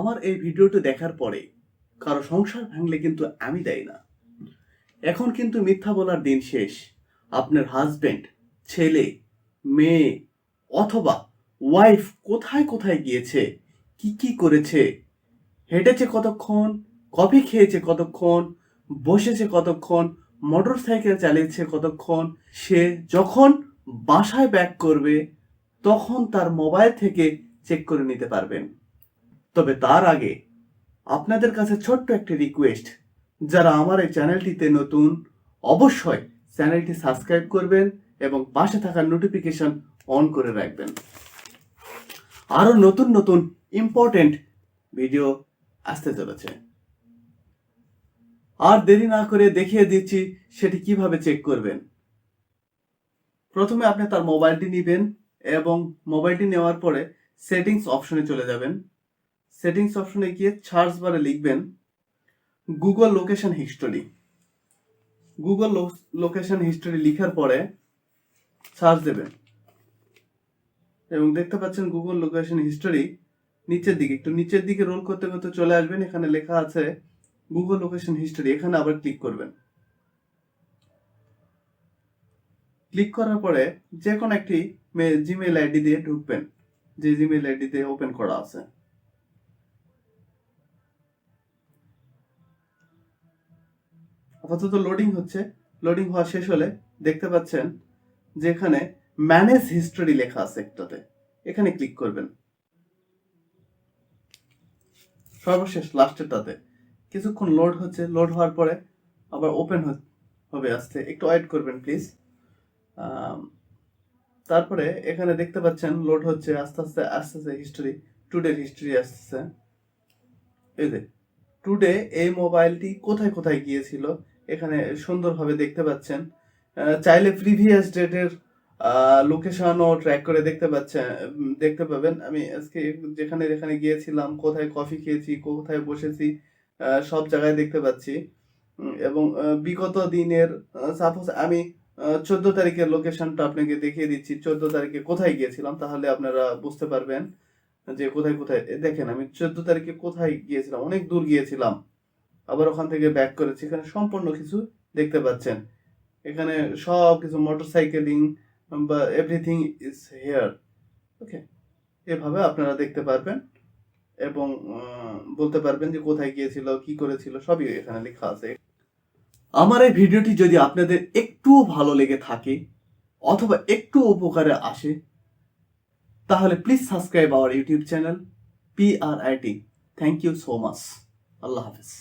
আমার এই ভিডিওটি দেখার পরে কারো সংসার ভাঙলে কিন্তু আমি দায়ী না। এখন কিন্তু মিথ্যা বলার দিন শেষ। আপনার হাজবেন্ড, ছেলে, মেয়ে অথবা ওয়াইফ কোথায় কোথায় গিয়েছে, কি কি করেছে, হেঁটেছে কতক্ষণ, কফি খেয়েছে কতক্ষণ, বসেছে কতক্ষণ, মোটর সাইকেল চালিয়েছে কতক্ষণ, সে যখন বাসায় ব্যাক করবে তখন তার মোবাইল থেকে চেক করে নিতে পারবেন। তবে তার আগে আপনাদের কাছে ছোট্ট একটি রিকোয়েস্ট, যারা আমার এই চ্যানেলটিতে নতুন অবশ্যই চ্যানেলটি সাবস্ক্রাইব করবেন এবং পাশে থাকা নোটিফিকেশন অন করে রাখবেন। আরো নতুন নতুন ইম্পর্টেন্ট ভিডিও আসতে চলেছে। আর দেরি না করে দেখিয়ে দিচ্ছি সেটি কিভাবে চেক করবেন। প্রথমে আপনি তার মোবাইলটি নেবেন এবং মোবাইলটি নেওয়ার পরে সেটিংস অপশনে চলে যাবেন। সেটিংস অপশনে গিয়ে সার্চ বারে লিখবেন Google location history. Google location history লেখার পরে সার্চ দেবেন এবং দেখতে পাচ্ছেন গুগল লোকেশন হিস্টোরি নিচের দিকে, একটু নিচের দিকে রোল করতে করতে চলে আসবেন। এখানে লেখা আছে গুগল লোকেশন হিস্টোরি, এখানে আবার ক্লিক করবেন। ক্লিক করার পরে যে কোনো একটি জিমেইল আইডি দিয়ে ঢুকবেন, যে জিমেইল আইডি দিয়ে ওপেন করা আছে। আপাতত লোডিং হচ্ছে। লোডিং হওয়া শেষ হলে দেখতে পাচ্ছেন যে এখানে ম্যানেজ হিস্টোরি লেখা আছে একটাতে, এখানে ক্লিক করবেন। সর্বশেষ লাস্টেরটাতে কিছুক্ষণ লোড হচ্ছে। লোড হওয়ার পরে আবার ওপেন হবে আসতে, একটু ওয়েট করবেন প্লিজ। তারপরে এখানে দেখতে পাচ্ছেন লোড হচ্ছে আস্তে আস্তে আস্তে আস্তে হিস্টোরি, টুডের হিস্টোরি আসতেছে। এই যে টুডে এই মোবাইলটি কোথায় কোথায় গিয়েছিল এখানে সুন্দরভাবে দেখতে পাচ্ছেন। চাইলে প্রিভিয়াস ডেটের লোকেশনও ট্র্যাক করে দেখতে পাবেন। আমি আজকে যেখানে যেখানে গিয়েছিলাম, কোথায় কফি খেয়েছি, কোথায় বসেছি, সব জায়গায় দেখতে পাচ্ছি। এবং বিগত দিনের সাপোজ আমি 14 তারিখের লোকেশনটা আপনাকে দেখিয়ে দিচ্ছি, 14 তারিখে কোথায় গিয়েছিলাম, তাহলে আপনারা বুঝতে পারবেন যে কোথায় কোথায়। দেখেন আমি 14 তারিখে কোথায় গিয়েছিলাম, অনেক দূর গিয়েছিলাম, আবার ওখান থেকে ব্যাক করেছি। এখানে সম্পূর্ণ কিছু দেখতে পাচ্ছেন। এখানে সব কিছু মোটরসাইকেলিং বা এভরিথিং ইজ হেয়ার। ওকে, এভাবে আপনারা দেখতে পারবেন এবং বলতে পারবেন যে কোথায় গিয়েছিল, কি করেছিল, সবই এখানে লেখা আছে। আমার এই ভিডিওটি যদি আপনাদের একটুও ভালো লেগে থাকে অথবা একটু উপকারে আসে তাহলে please subscribe our YouTube channel PRIT। Thank you so much. Allah Hafiz.